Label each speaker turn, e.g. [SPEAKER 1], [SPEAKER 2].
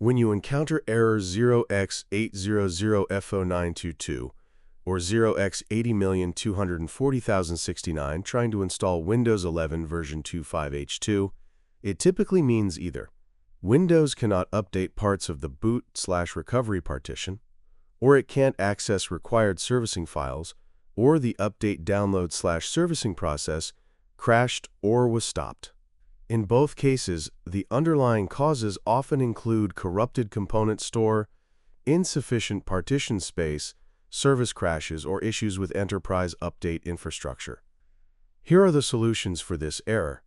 [SPEAKER 1] When you encounter error 0x800f0922 or 0x80240069 trying to install Windows 11 version 25H2, it typically means either Windows cannot update parts of the boot/recovery partition, or it can't access required servicing files, or the update download/servicing process crashed or was stopped. In both cases, the underlying causes often include corrupted component store, insufficient partition space, service crashes, or issues with enterprise update infrastructure. Here are the solutions for this error.